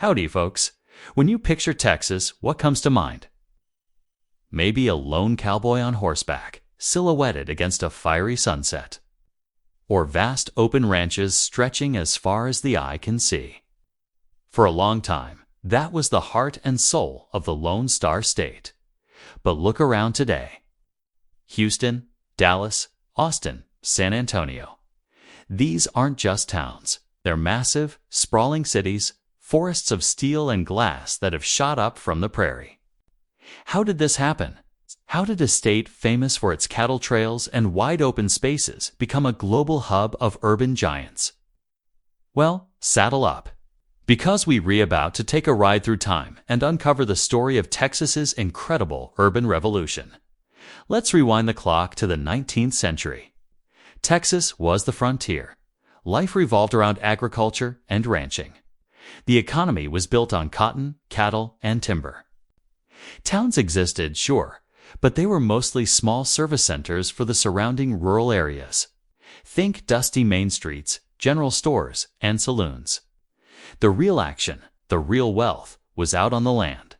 Howdy, folks. When you picture Texas, what comes to mind? Maybe a lone cowboy on horseback, silhouetted against a fiery sunset. Or vast open ranches stretching as far as the eye can see. For a long time, that was the heart and soul of the Lone Star State. But look around today. Houston, Dallas, Austin, San Antonio. These aren't just towns. They're massive, sprawling cities, forests of steel and glass that have shot up from the prairie. How did this happen? How did a state famous for its cattle trails and wide open spaces become a global hub of urban giants? Well, saddle up. Because we're about to take a ride through time and uncover the story of Texas's incredible urban revolution. Let's rewind the clock to the 19th century. Texas was the frontier. Life revolved around agriculture and ranching. The economy was built on cotton, cattle, and timber. Towns existed, sure, but they were mostly small service centers for the surrounding rural areas. Think dusty main streets, general stores, and saloons. The real action, the real wealth, was out on the land.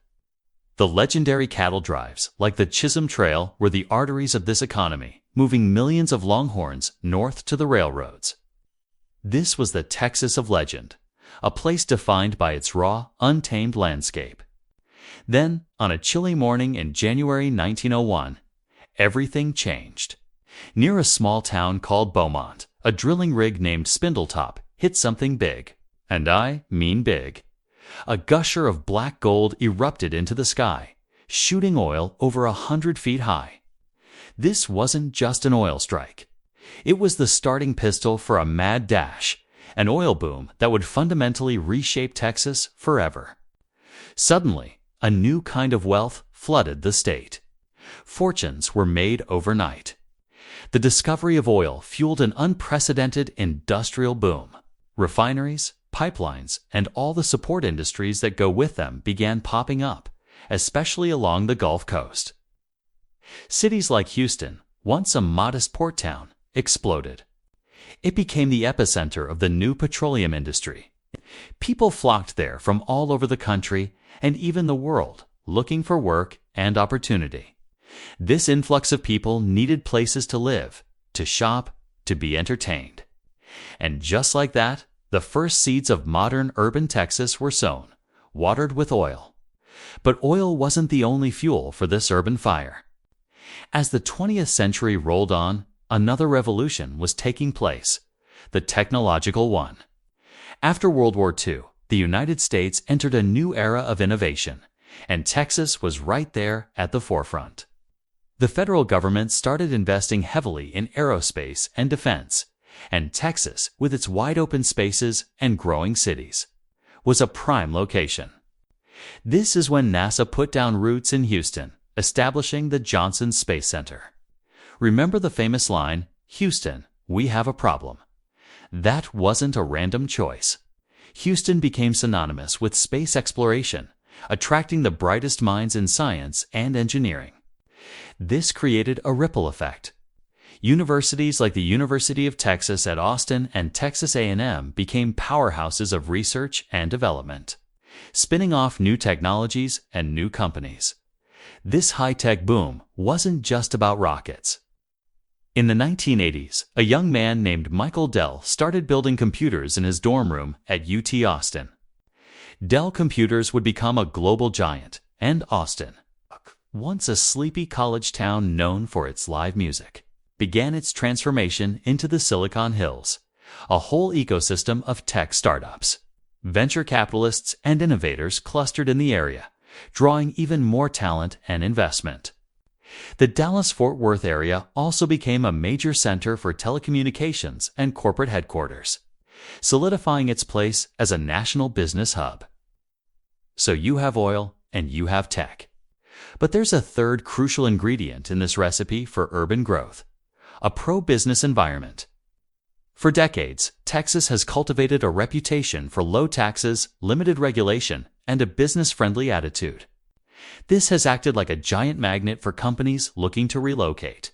The legendary cattle drives, like the Chisholm Trail, were the arteries of this economy, moving millions of longhorns north to the railroads. This was the Texas of legend, a place defined by its raw, untamed landscape. Then, on a chilly morning in January 1901, everything changed. Near a small town called Beaumont, a drilling rig named Spindletop hit something big. And I mean big. A gusher of black gold erupted into the sky, shooting oil over 100 feet high. This wasn't just an oil strike. It was the starting pistol for a mad dash, an oil boom that would fundamentally reshape Texas forever. Suddenly, a new kind of wealth flooded the state. Fortunes were made overnight. The discovery of oil fueled an unprecedented industrial boom. Refineries, pipelines, and all the support industries that go with them began popping up, especially along the Gulf Coast. Cities like Houston, once a modest port town, exploded. It became the epicenter of the new petroleum industry. People flocked there from all over the country and even the world, looking for work and opportunity. This influx of people needed places to live, to shop, to be entertained. And just like that, the first seeds of modern urban Texas were sown, watered with oil. But oil wasn't the only fuel for this urban fire. As the 20th century rolled on, another revolution was taking place, the technological one. After World War II, the United States entered a new era of innovation, and Texas was right there at the forefront. The federal government started investing heavily in aerospace and defense, and Texas, with its wide-open spaces and growing cities, was a prime location. This is when NASA put down roots in Houston, establishing the Johnson Space Center. Remember the famous line, "Houston, we have a problem." That wasn't a random choice. Houston became synonymous with space exploration, attracting the brightest minds in science and engineering. This created a ripple effect. Universities like the University of Texas at Austin and Texas A&M became powerhouses of research and development, spinning off new technologies and new companies. This high-tech boom wasn't just about rockets. In the 1980s, a young man named Michael Dell started building computers in his dorm room at UT Austin. Dell Computers would become a global giant, and Austin, once a sleepy college town known for its live music, began its transformation into the Silicon Hills, a whole ecosystem of tech startups. Venture capitalists and innovators clustered in the area, drawing even more talent and investment. The Dallas-Fort Worth area also became a major center for telecommunications and corporate headquarters, solidifying its place as a national business hub. So you have oil and you have tech. But there's a third crucial ingredient in this recipe for urban growth: a pro-business environment. For decades, Texas has cultivated a reputation for low taxes, limited regulation, and a business-friendly attitude. This has acted like a giant magnet for companies looking to relocate.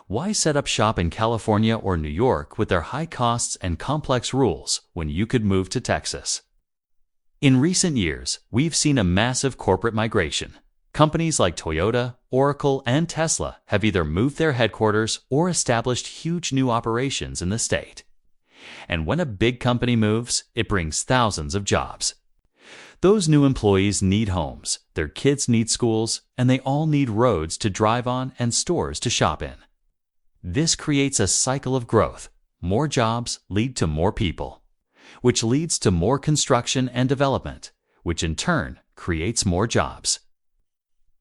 Why set up shop in California or New York with their high costs and complex rules when you could move to Texas? In recent years, we've seen a massive corporate migration. Companies like Toyota, Oracle, and Tesla have either moved their headquarters or established huge new operations in the state. And when a big company moves, it brings thousands of jobs. Those new employees need homes, their kids need schools, and they all need roads to drive on and stores to shop in. This creates a cycle of growth. More jobs lead to more people, which leads to more construction and development, which in turn creates more jobs.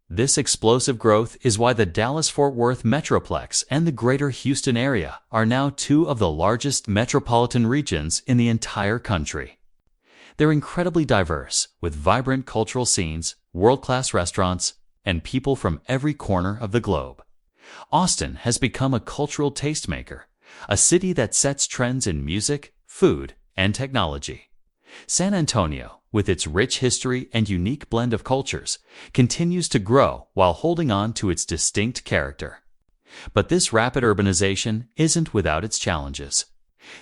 This explosive growth is why the Dallas-Fort Worth Metroplex and the greater Houston area are now two of the largest metropolitan regions in the entire country. They're incredibly diverse, with vibrant cultural scenes, world-class restaurants, and people from every corner of the globe. Austin has become a cultural tastemaker, a city that sets trends in music, food, and technology. San Antonio, with its rich history and unique blend of cultures, continues to grow while holding on to its distinct character. But this rapid urbanization isn't without its challenges.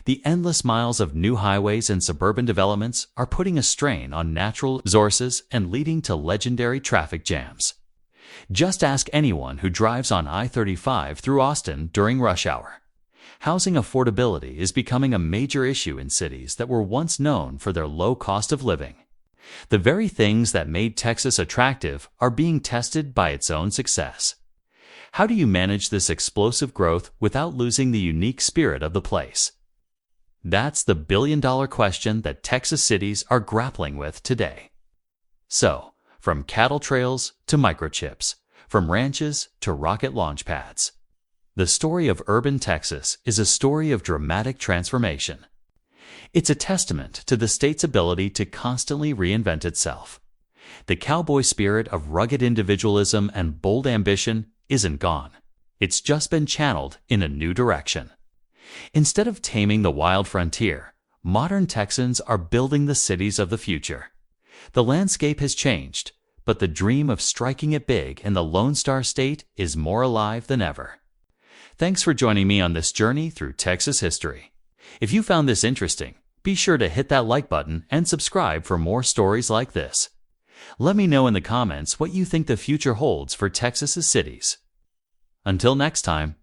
The endless miles of new highways and suburban developments are putting a strain on natural resources and leading to legendary traffic jams. Just ask anyone who drives on I-35 through Austin during rush hour. Housing affordability is becoming a major issue in cities that were once known for their low cost of living. The very things that made Texas attractive are being tested by its own success. How do you manage this explosive growth without losing the unique spirit of the place? That's the billion-dollar question that Texas cities are grappling with today. So, from cattle trails to microchips, from ranches to rocket launch pads, the story of urban Texas is a story of dramatic transformation. It's a testament to the state's ability to constantly reinvent itself. The cowboy spirit of rugged individualism and bold ambition isn't gone. It's just been channeled in a new direction. Instead of taming the wild frontier, modern Texans are building the cities of the future. The landscape has changed, but the dream of striking it big in the Lone Star State is more alive than ever. Thanks for joining me on this journey through Texas history. If you found this interesting, be sure to hit that like button and subscribe for more stories like this. Let me know in the comments what you think the future holds for Texas's cities. Until next time.